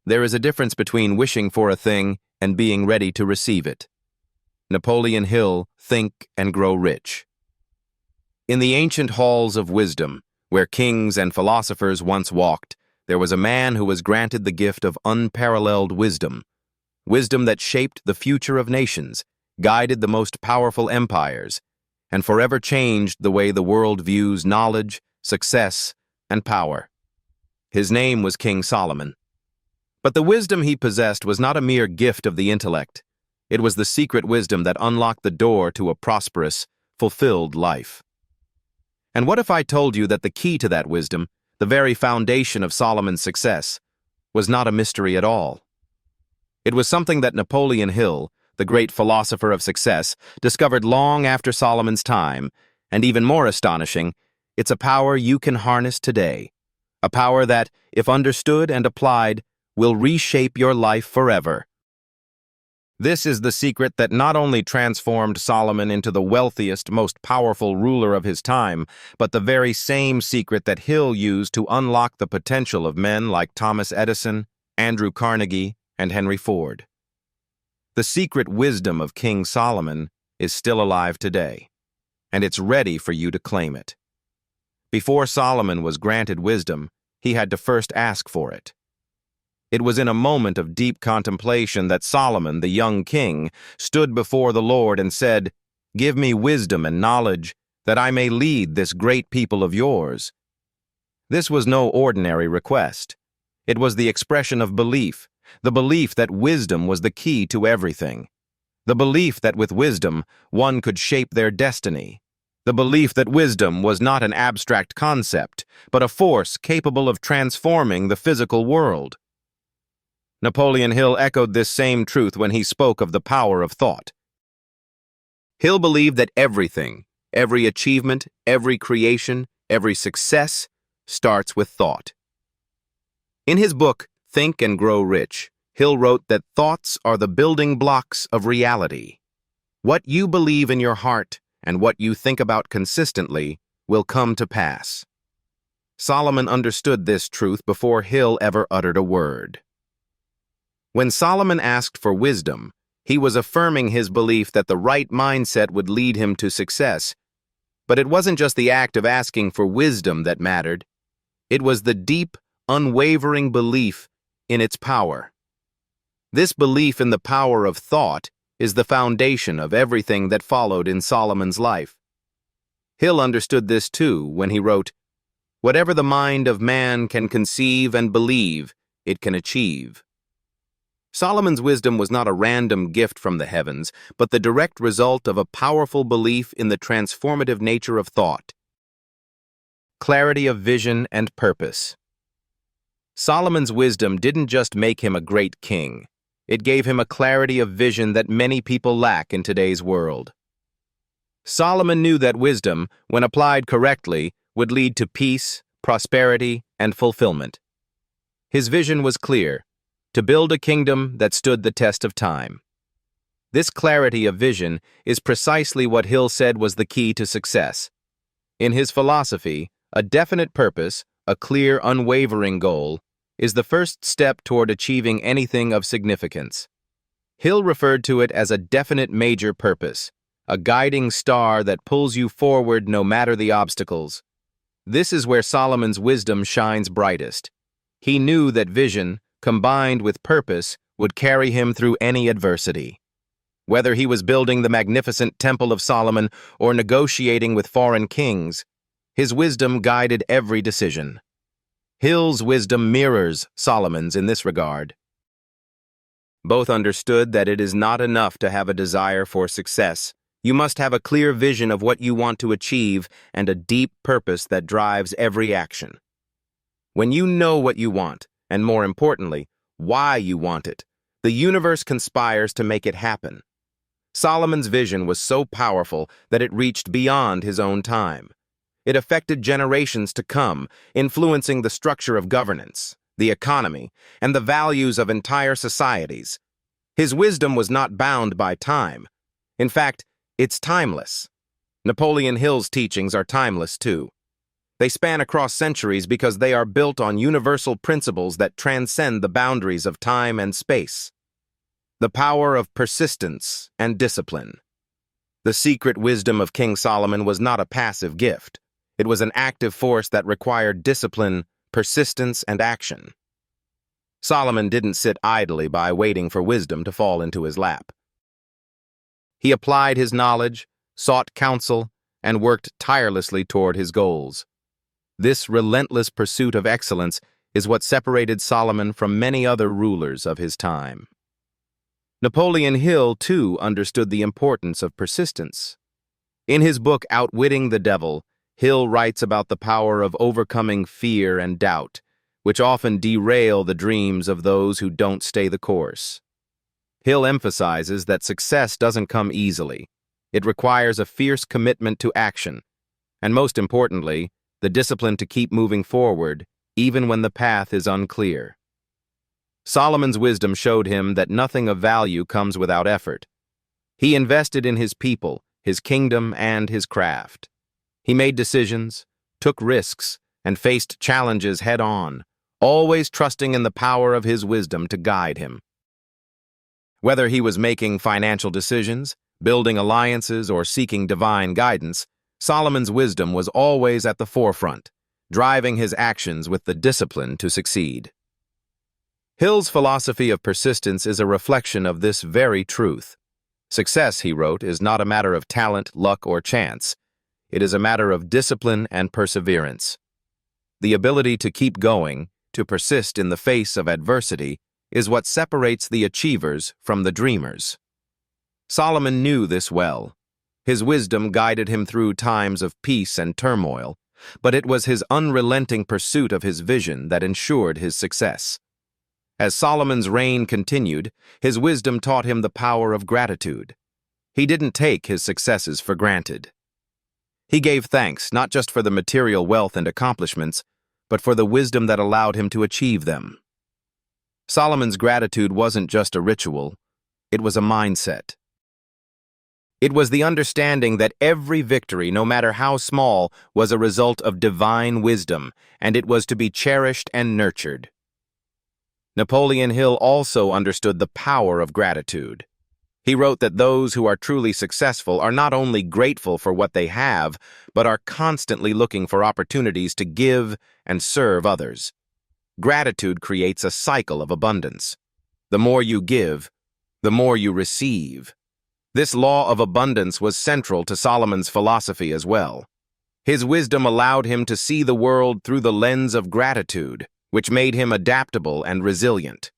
There is a difference between wishing for a thing and being ready to receive it. Napoleon Hill, Think and Grow Rich. In the ancient halls of wisdom, where kings and philosophers once walked, there was a man who was granted the gift of unparalleled wisdom. Wisdom that shaped the future of nations, guided the most powerful empires, and forever changed the way the world views knowledge, success, and power. His name was King Solomon. But the wisdom he possessed was not a mere gift of the intellect. It was the secret wisdom that unlocked the door to a prosperous, fulfilled life. And what if I told you that the key to that wisdom, the very foundation of Solomon's success, was not a mystery at all? It was something that Napoleon Hill, the great philosopher of success, discovered long after Solomon's time, and even more astonishing, it's a power you can harness today. A power that, if understood and applied, will reshape your life forever. This is the secret that not only transformed Solomon into the wealthiest, most powerful ruler of his time, but the very same secret that Hill used to unlock the potential of men like Thomas Edison, Andrew Carnegie, and Henry Ford. The secret wisdom of King Solomon is still alive today, and it's ready for you to claim it. Before Solomon was granted wisdom, he had to first ask for it. It was in a moment of deep contemplation that Solomon, the young king, stood before the Lord and said, "Give me wisdom and knowledge, that I may lead this great people of yours." This was no ordinary request. It was the expression of belief, the belief that wisdom was the key to everything. The belief that with wisdom, one could shape their destiny. The belief that wisdom was not an abstract concept, but a force capable of transforming the physical world. Napoleon Hill echoed this same truth when he spoke of the power of thought. Hill believed that everything, every achievement, every creation, every success, starts with thought. In his book, Think and Grow Rich, Hill wrote that thoughts are the building blocks of reality. What you believe in your heart and what you think about consistently will come to pass. Solomon understood this truth before Hill ever uttered a word. When Solomon asked for wisdom, he was affirming his belief that the right mindset would lead him to success. But it wasn't just the act of asking for wisdom that mattered. It was the deep, unwavering belief in its power. This belief in the power of thought is the foundation of everything that followed in Solomon's life. Hill understood this too when he wrote, "Whatever the mind of man can conceive and believe, it can achieve." Solomon's wisdom was not a random gift from the heavens, but the direct result of a powerful belief in the transformative nature of thought. Clarity of vision and purpose. Solomon's wisdom didn't just make him a great king. It gave him a clarity of vision that many people lack in today's world. Solomon knew that wisdom, when applied correctly, would lead to peace, prosperity, and fulfillment. His vision was clear: to build a kingdom that stood the test of time. This clarity of vision is precisely what Hill said was the key to success. In his philosophy, a definite purpose, a clear, unwavering goal, is the first step toward achieving anything of significance. Hill referred to it as a definite major purpose, a guiding star that pulls you forward no matter the obstacles. This is where Solomon's wisdom shines brightest. He knew that vision, combined with purpose, would carry him through any adversity. Whether he was building the magnificent Temple of Solomon or negotiating with foreign kings, his wisdom guided every decision. Hill's wisdom mirrors Solomon's in this regard. Both understood that it is not enough to have a desire for success. You must have a clear vision of what you want to achieve and a deep purpose that drives every action. When you know what you want, and more importantly, why you want it, the universe conspires to make it happen. Solomon's vision was so powerful that it reached beyond his own time. It affected generations to come, influencing the structure of governance, the economy, and the values of entire societies. His wisdom was not bound by time. In fact, it's timeless. Napoleon Hill's teachings are timeless too. They span across centuries because they are built on universal principles that transcend the boundaries of time and space. The power of persistence and discipline. The secret wisdom of King Solomon was not a passive gift. It was an active force that required discipline, persistence, and action. Solomon didn't sit idly by waiting for wisdom to fall into his lap. He applied his knowledge, sought counsel, and worked tirelessly toward his goals. This relentless pursuit of excellence is what separated Solomon from many other rulers of his time. Napoleon Hill, too, understood the importance of persistence. In his book Outwitting the Devil, Hill writes about the power of overcoming fear and doubt, which often derail the dreams of those who don't stay the course. Hill emphasizes that success doesn't come easily. It requires a fierce commitment to action, and most importantly, the discipline to keep moving forward, even when the path is unclear. Solomon's wisdom showed him that nothing of value comes without effort. He invested in his people, his kingdom, and his craft. He made decisions, took risks, and faced challenges head-on, always trusting in the power of his wisdom to guide him. Whether he was making financial decisions, building alliances, or seeking divine guidance, Solomon's wisdom was always at the forefront, driving his actions with the discipline to succeed. Hill's philosophy of persistence is a reflection of this very truth. Success, he wrote, is not a matter of talent, luck, or chance. It is a matter of discipline and perseverance. The ability to keep going, to persist in the face of adversity, is what separates the achievers from the dreamers. Solomon knew this well. His wisdom guided him through times of peace and turmoil, but it was his unrelenting pursuit of his vision that ensured his success. As Solomon's reign continued, his wisdom taught him the power of gratitude. He didn't take his successes for granted. He gave thanks not just for the material wealth and accomplishments, but for the wisdom that allowed him to achieve them. Solomon's gratitude wasn't just a ritual, it was a mindset. It was the understanding that every victory, no matter how small, was a result of divine wisdom, and it was to be cherished and nurtured. Napoleon Hill also understood the power of gratitude. He wrote that those who are truly successful are not only grateful for what they have, but are constantly looking for opportunities to give and serve others. Gratitude creates a cycle of abundance. The more you give, the more you receive. This law of abundance was central to Solomon's philosophy as well. His wisdom allowed him to see the world through the lens of gratitude, which made him adaptable and resilient.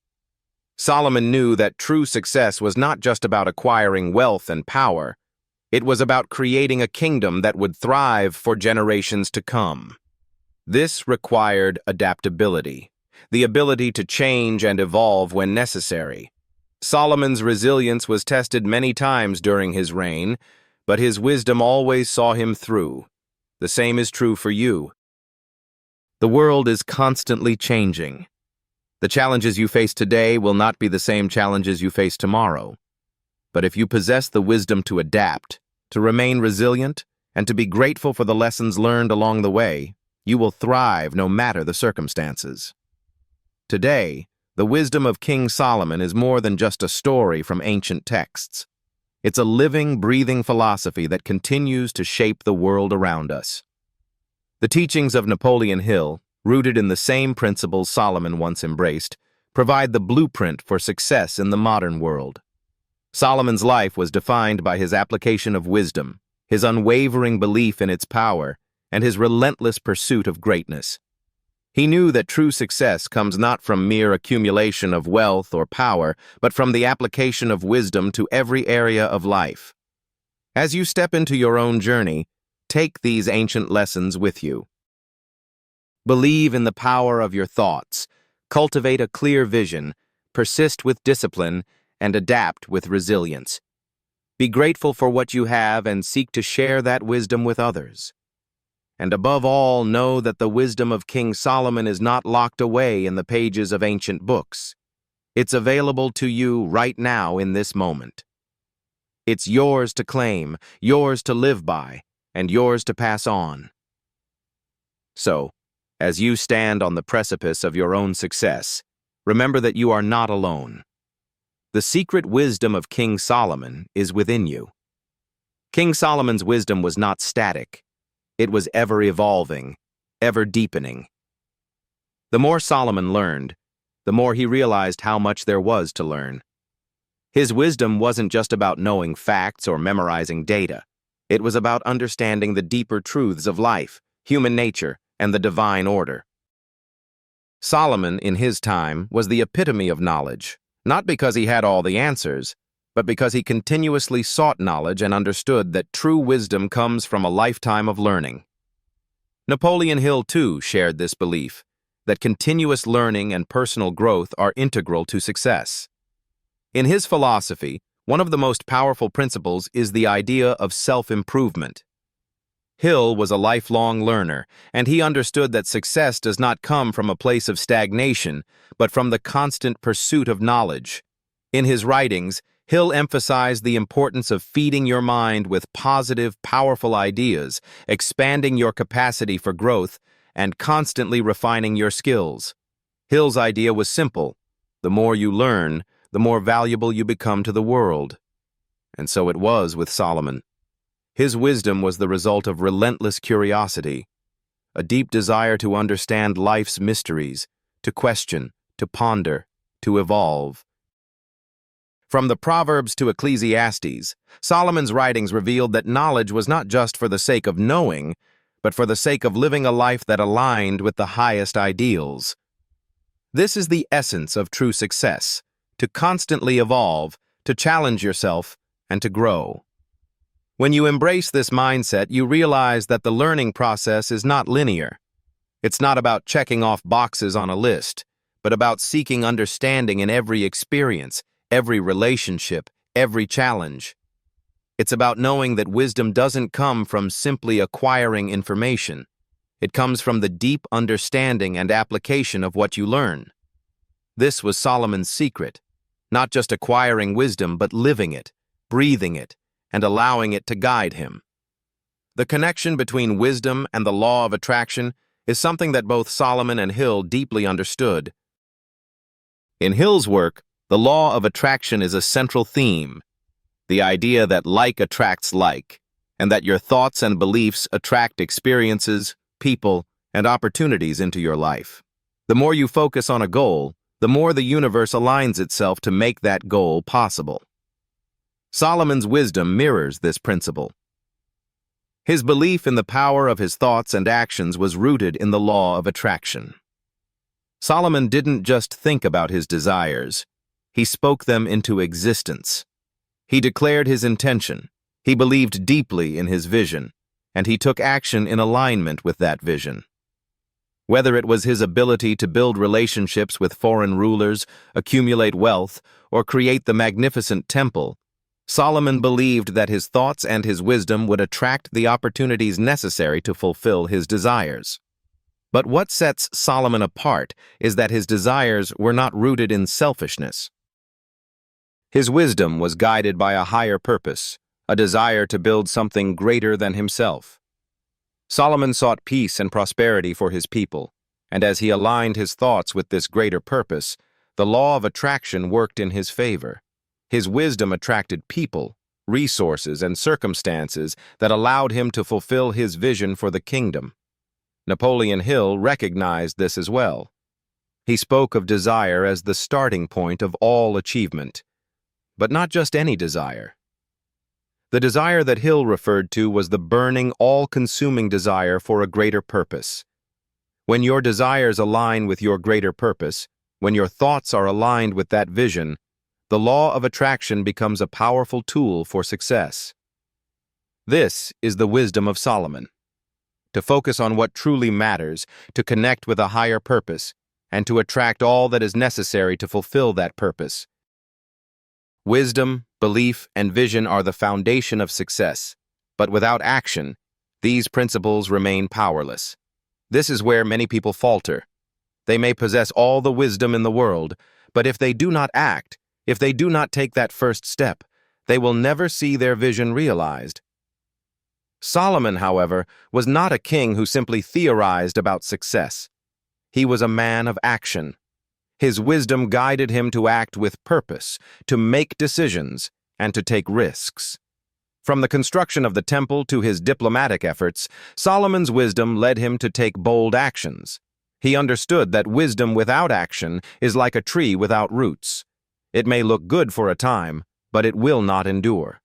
Solomon knew that true success was not just about acquiring wealth and power. It was about creating a kingdom that would thrive for generations to come. This required adaptability, the ability to change and evolve when necessary. Solomon's resilience was tested many times during his reign, but his wisdom always saw him through. The same is true for you. The world is constantly changing. The challenges you face today will not be the same challenges you face tomorrow. But if you possess the wisdom to adapt, to remain resilient, and to be grateful for the lessons learned along the way, you will thrive no matter the circumstances. Today, the wisdom of King Solomon is more than just a story from ancient texts. It's a living, breathing philosophy that continues to shape the world around us. The teachings of Napoleon Hill, rooted in the same principles Solomon once embraced, provide the blueprint for success in the modern world. Solomon's life was defined by his application of wisdom, his unwavering belief in its power, and his relentless pursuit of greatness. He knew that true success comes not from mere accumulation of wealth or power, but from the application of wisdom to every area of life. As you step into your own journey, take these ancient lessons with you. Believe in the power of your thoughts, cultivate a clear vision, persist with discipline, and adapt with resilience. Be grateful for what you have and seek to share that wisdom with others. And above all, know that the wisdom of King Solomon is not locked away in the pages of ancient books. It's available to you right now in this moment. It's yours to claim, yours to live by, and yours to pass on. So, as you stand on the precipice of your own success, remember that you are not alone. The secret wisdom of King Solomon is within you. King Solomon's wisdom was not static. It was ever evolving, ever deepening. The more Solomon learned, the more he realized how much there was to learn. His wisdom wasn't just about knowing facts or memorizing data. It was about understanding the deeper truths of life, human nature, and the divine order. Solomon, in his time, was the epitome of knowledge, not because he had all the answers, but because he continuously sought knowledge and understood that true wisdom comes from a lifetime of learning. Napoleon Hill, too, shared this belief, that continuous learning and personal growth are integral to success. In his philosophy, one of the most powerful principles is the idea of self-improvement. Hill was a lifelong learner, and he understood that success does not come from a place of stagnation, but from the constant pursuit of knowledge. In his writings, Hill emphasized the importance of feeding your mind with positive, powerful ideas, expanding your capacity for growth, and constantly refining your skills. Hill's idea was simple: the more you learn, the more valuable you become to the world. And so it was with Solomon. His wisdom was the result of relentless curiosity, a deep desire to understand life's mysteries, to question, to ponder, to evolve. From the Proverbs to Ecclesiastes, Solomon's writings revealed that knowledge was not just for the sake of knowing, but for the sake of living a life that aligned with the highest ideals. This is the essence of true success: to constantly evolve, to challenge yourself, and to grow. When you embrace this mindset, you realize that the learning process is not linear. It's not about checking off boxes on a list, but about seeking understanding in every experience, every relationship, every challenge. It's about knowing that wisdom doesn't come from simply acquiring information. It comes from the deep understanding and application of what you learn. This was Solomon's secret: not just acquiring wisdom, but living it, breathing it, and allowing it to guide him. The connection between wisdom and the law of attraction is something that both Solomon and Hill deeply understood. In Hill's work, the law of attraction is a central theme: the idea that like attracts like, and that your thoughts and beliefs attract experiences, people, and opportunities into your life. The more you focus on a goal, the more the universe aligns itself to make that goal possible. Solomon's wisdom mirrors this principle. His belief in the power of his thoughts and actions was rooted in the law of attraction. Solomon didn't just think about his desires, he spoke them into existence. He declared his intention, he believed deeply in his vision, and he took action in alignment with that vision. Whether it was his ability to build relationships with foreign rulers, accumulate wealth, or create the magnificent temple, Solomon believed that his thoughts and his wisdom would attract the opportunities necessary to fulfill his desires. But what sets Solomon apart is that his desires were not rooted in selfishness. His wisdom was guided by a higher purpose, a desire to build something greater than himself. Solomon sought peace and prosperity for his people, and as he aligned his thoughts with this greater purpose, the law of attraction worked in his favor. His wisdom attracted people, resources, and circumstances that allowed him to fulfill his vision for the kingdom. Napoleon Hill recognized this as well. He spoke of desire as the starting point of all achievement, but not just any desire. The desire that Hill referred to was the burning, all-consuming desire for a greater purpose. When your desires align with your greater purpose, when your thoughts are aligned with that vision, the law of attraction becomes a powerful tool for success. This is the wisdom of Solomon: to focus on what truly matters, to connect with a higher purpose, and to attract all that is necessary to fulfill that purpose. Wisdom, belief, and vision are the foundation of success, but without action, these principles remain powerless. This is where many people falter. They may possess all the wisdom in the world, but if they do not act, if they do not take that first step, they will never see their vision realized. Solomon, however, was not a king who simply theorized about success. He was a man of action. His wisdom guided him to act with purpose, to make decisions, and to take risks. From the construction of the temple to his diplomatic efforts, Solomon's wisdom led him to take bold actions. He understood that wisdom without action is like a tree without roots. It may look good for a time, but it will not endure.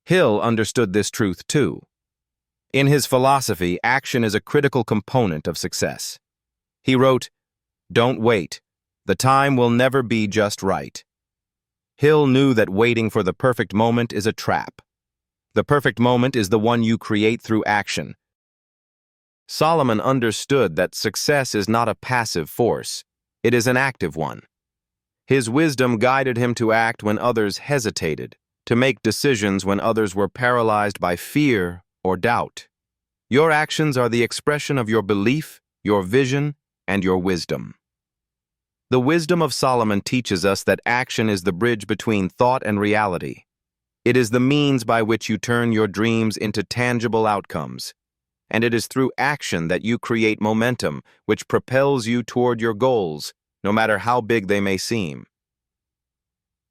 Hill understood this truth too. In his philosophy, action is a critical component of success. He wrote, "Don't wait. The time will never be just right." Hill knew that waiting for the perfect moment is a trap. The perfect moment is the one you create through action. Solomon understood that success is not a passive force. It is an active one. His wisdom guided him to act when others hesitated, to make decisions when others were paralyzed by fear or doubt. Your actions are the expression of your belief, your vision, and your wisdom. The wisdom of Solomon teaches us that action is the bridge between thought and reality. It is the means by which you turn your dreams into tangible outcomes. And it is through action that you create momentum, which propels you toward your goals, no matter how big they may seem.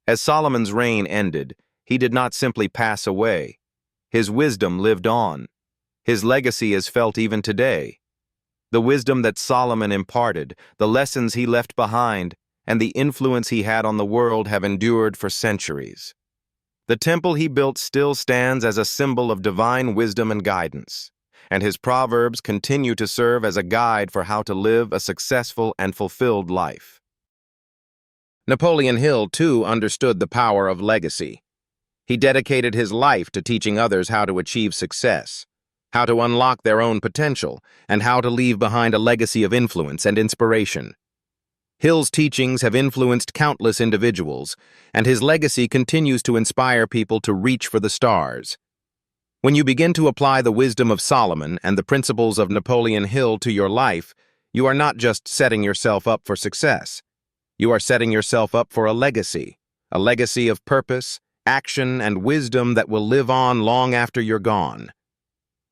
As Solomon's reign ended, he did not simply pass away. His wisdom lived on. His legacy is felt even today. The wisdom that Solomon imparted, the lessons he left behind, and the influence he had on the world have endured for centuries. The temple he built still stands as a symbol of divine wisdom and guidance, and his proverbs continue to serve as a guide for how to live a successful and fulfilled life. Napoleon Hill, too, understood the power of legacy. He dedicated his life to teaching others how to achieve success, how to unlock their own potential, and how to leave behind a legacy of influence and inspiration. Hill's teachings have influenced countless individuals, and his legacy continues to inspire people to reach for the stars. When you begin to apply the wisdom of Solomon and the principles of Napoleon Hill to your life, you are not just setting yourself up for success. You are setting yourself up for a legacy of purpose, action, and wisdom that will live on long after you're gone.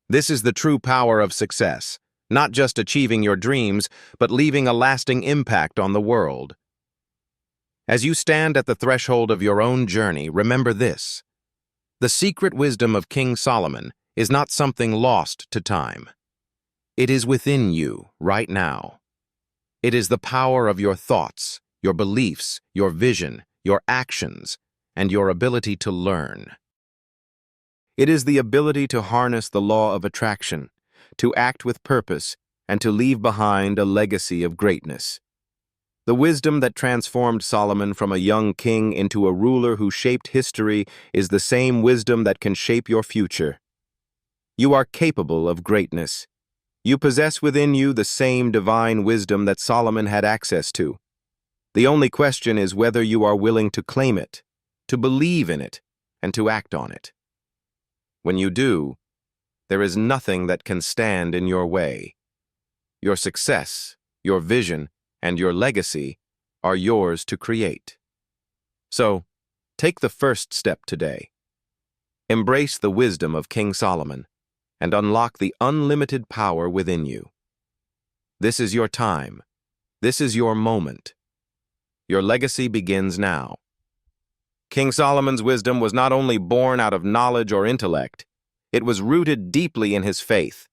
This is the true power of success, not just achieving your dreams, but leaving a lasting impact on the world. As you stand at the threshold of your own journey, remember this. The secret wisdom of King Solomon is not something lost to time. It is within you right now. It is the power of your thoughts, your beliefs, your vision, your actions, and your ability to learn. It is the ability to harness the law of attraction, to act with purpose, and to leave behind a legacy of greatness. The wisdom that transformed Solomon from a young king into a ruler who shaped history is the same wisdom that can shape your future. You are capable of greatness. You possess within you the same divine wisdom that Solomon had access to. The only question is whether you are willing to claim it, to believe in it, and to act on it. When you do, there is nothing that can stand in your way. Your success, your vision, and your legacy are yours to create. So, take the first step today. Embrace the wisdom of King Solomon and unlock the unlimited power within you. This is your time. This is your moment. Your legacy begins now. King Solomon's wisdom was not only born out of knowledge or intellect, it was rooted deeply in his faith.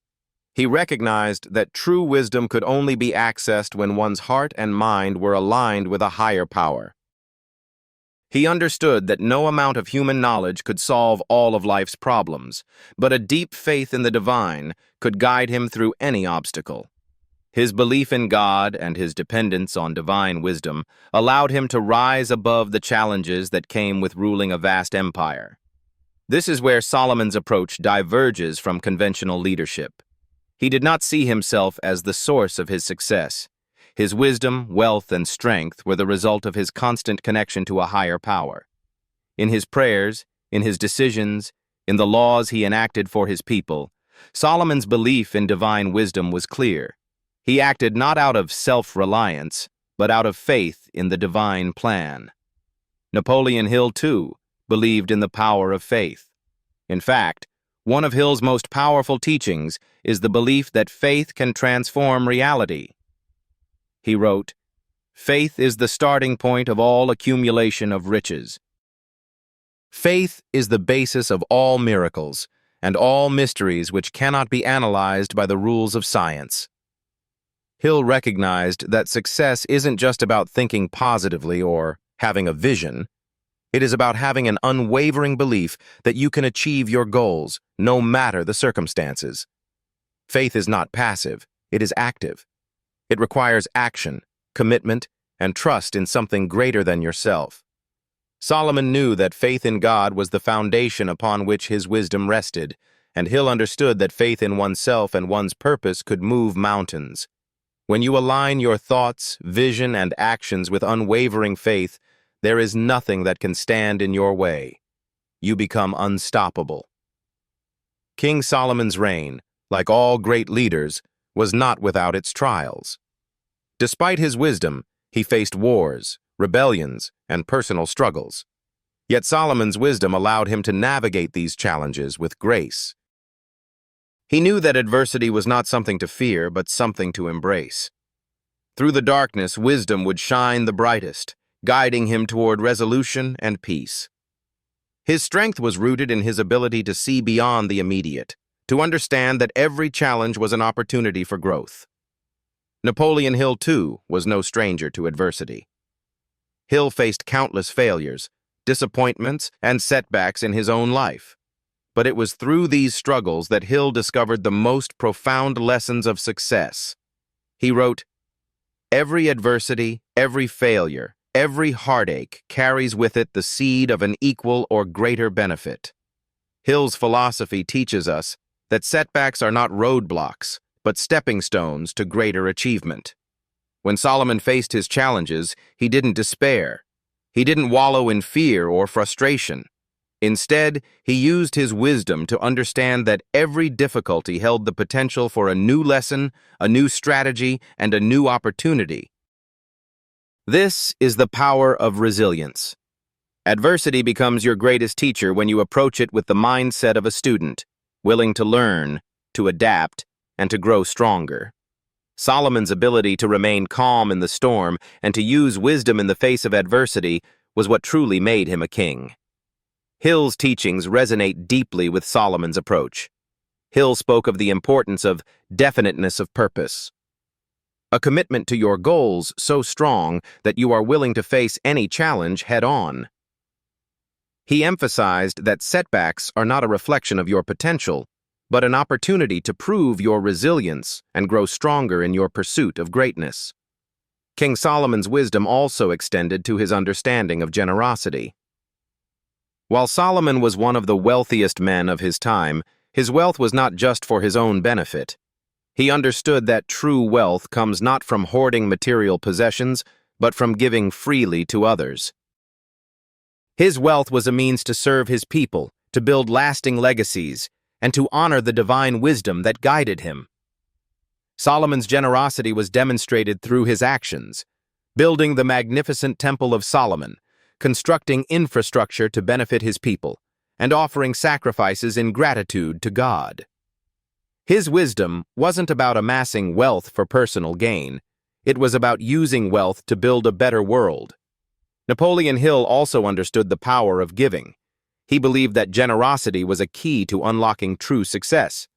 He recognized that true wisdom could only be accessed when one's heart and mind were aligned with a higher power. He understood that no amount of human knowledge could solve all of life's problems, but a deep faith in the divine could guide him through any obstacle. His belief in God and his dependence on divine wisdom allowed him to rise above the challenges that came with ruling a vast empire. This is where Solomon's approach diverges from conventional leadership. He did not see himself as the source of his success. His wisdom, wealth, and strength were the result of his constant connection to a higher power. In his prayers, in his decisions, in the laws he enacted for his people, Solomon's belief in divine wisdom was clear. He acted not out of self-reliance, but out of faith in the divine plan. Napoleon Hill, too, believed in the power of faith. In fact, One of Hill's most powerful teachings is the belief that faith can transform reality. He wrote, "Faith is the starting point of all accumulation of riches." Faith is the basis of all miracles and all mysteries which cannot be analyzed by the rules of science. Hill recognized that success isn't just about thinking positively or having a vision. It is about having an unwavering belief that you can achieve your goals, no matter the circumstances. Faith is not passive, it is active. It requires action, commitment, and trust in something greater than yourself. Solomon knew that faith in God was the foundation upon which his wisdom rested, and Hill understood that faith in oneself and one's purpose could move mountains. When you align your thoughts, vision, and actions with unwavering faith, there is nothing that can stand in your way. You become unstoppable. King Solomon's reign, like all great leaders, was not without its trials. Despite his wisdom, he faced wars, rebellions, and personal struggles. Yet Solomon's wisdom allowed him to navigate these challenges with grace. He knew that adversity was not something to fear, but something to embrace. Through the darkness, wisdom would shine the brightest, guiding him toward resolution and peace. His strength was rooted in his ability to see beyond the immediate, to understand that every challenge was an opportunity for growth. Napoleon Hill, too, was no stranger to adversity. Hill faced countless failures, disappointments, and setbacks in his own life. But it was through these struggles that Hill discovered the most profound lessons of success. He wrote, "Every adversity, every failure, every heartache carries with it the seed of an equal or greater benefit." Hill's philosophy teaches us that setbacks are not roadblocks, but stepping stones to greater achievement. When Solomon faced his challenges, he didn't despair. He didn't wallow in fear or frustration. Instead, he used his wisdom to understand that every difficulty held the potential for a new lesson, a new strategy, and a new opportunity. This is the power of resilience. Adversity becomes your greatest teacher when you approach it with the mindset of a student, willing to learn, to adapt, and to grow stronger. Solomon's ability to remain calm in the storm and to use wisdom in the face of adversity was what truly made him a king. Hill's teachings resonate deeply with Solomon's approach. Hill spoke of the importance of definiteness of purpose, a commitment to your goals so strong that you are willing to face any challenge head-on. He emphasized that setbacks are not a reflection of your potential, but an opportunity to prove your resilience and grow stronger in your pursuit of greatness. King Solomon's wisdom also extended to his understanding of generosity. While Solomon was one of the wealthiest men of his time, his wealth was not just for his own benefit. He understood that true wealth comes not from hoarding material possessions, but from giving freely to others. His wealth was a means to serve his people, to build lasting legacies, and to honor the divine wisdom that guided him. Solomon's generosity was demonstrated through his actions, building the magnificent Temple of Solomon, constructing infrastructure to benefit his people, and offering sacrifices in gratitude to God. His wisdom wasn't about amassing wealth for personal gain. It was about using wealth to build a better world. Napoleon Hill also understood the power of giving. He believed that generosity was a key to unlocking true success.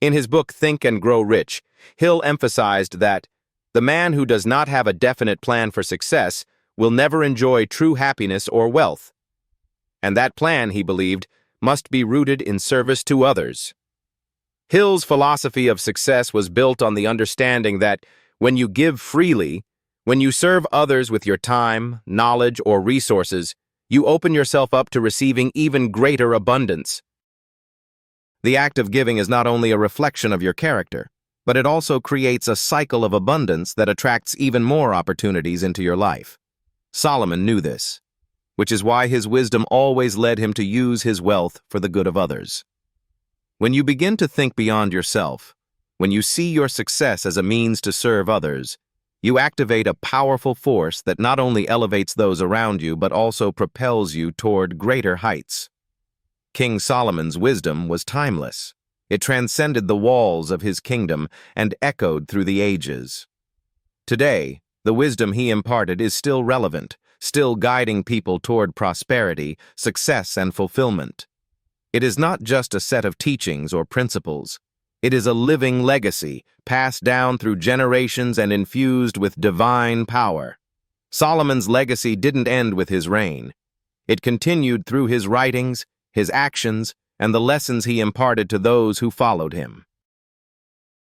In his book Think and Grow Rich, Hill emphasized that the man who does not have a definite plan for success will never enjoy true happiness or wealth. And that plan, he believed, must be rooted in service to others. Hill's philosophy of success was built on the understanding that when you give freely, when you serve others with your time, knowledge, or resources, you open yourself up to receiving even greater abundance. The act of giving is not only a reflection of your character, but it also creates a cycle of abundance that attracts even more opportunities into your life. Solomon knew this, which is why his wisdom always led him to use his wealth for the good of others. When you begin to think beyond yourself, when you see your success as a means to serve others, you activate a powerful force that not only elevates those around you but also propels you toward greater heights. King Solomon's wisdom was timeless. It transcended the walls of his kingdom and echoed through the ages. Today, the wisdom he imparted is still relevant, still guiding people toward prosperity, success, and fulfillment. It is not just a set of teachings or principles. It is a living legacy, passed down through generations and infused with divine power. Solomon's legacy didn't end with his reign. It continued through his writings, his actions, and the lessons he imparted to those who followed him.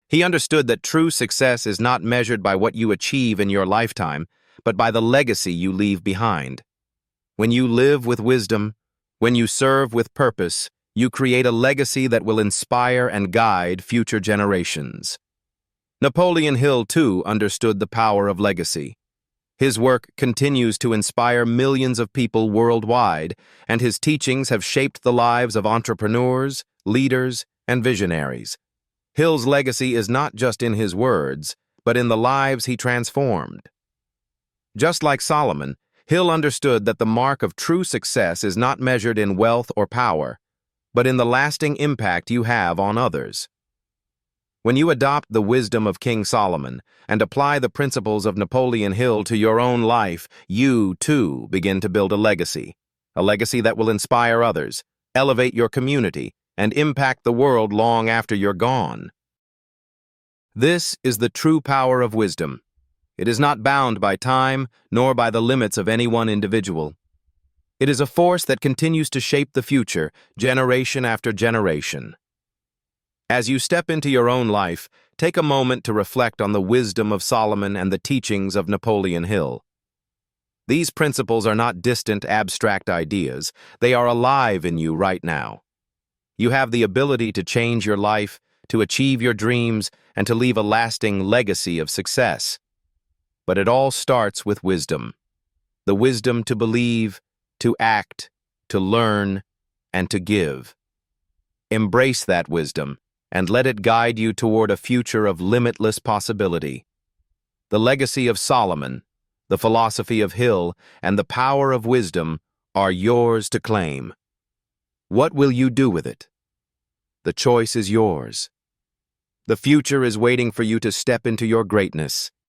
He understood that true success is not measured by what you achieve in your lifetime, but by the legacy you leave behind. When you live with wisdom, when you serve with purpose, you create a legacy that will inspire and guide future generations. Napoleon Hill, too, understood the power of legacy. His work continues to inspire millions of people worldwide, and his teachings have shaped the lives of entrepreneurs, leaders, and visionaries. Hill's legacy is not just in his words, but in the lives he transformed. Just like Solomon, Hill understood that the mark of true success is not measured in wealth or power, but in the lasting impact you have on others. When you adopt the wisdom of King Solomon and apply the principles of Napoleon Hill to your own life, you, too, begin to build a legacy that will inspire others, elevate your community, and impact the world long after you're gone. This is the true power of wisdom. It is not bound by time, nor by the limits of any one individual. It is a force that continues to shape the future, generation after generation. As you step into your own life, take a moment to reflect on the wisdom of Solomon and the teachings of Napoleon Hill. These principles are not distant, abstract ideas. They are alive in you right now. You have the ability to change your life, to achieve your dreams, and to leave a lasting legacy of success. But it all starts with wisdom. The wisdom to believe, to act, to learn, and to give. Embrace that wisdom, and let it guide you toward a future of limitless possibility. The legacy of Solomon, the philosophy of Hill, and the power of wisdom are yours to claim. What will you do with it? The choice is yours. The future is waiting for you to step into your greatness.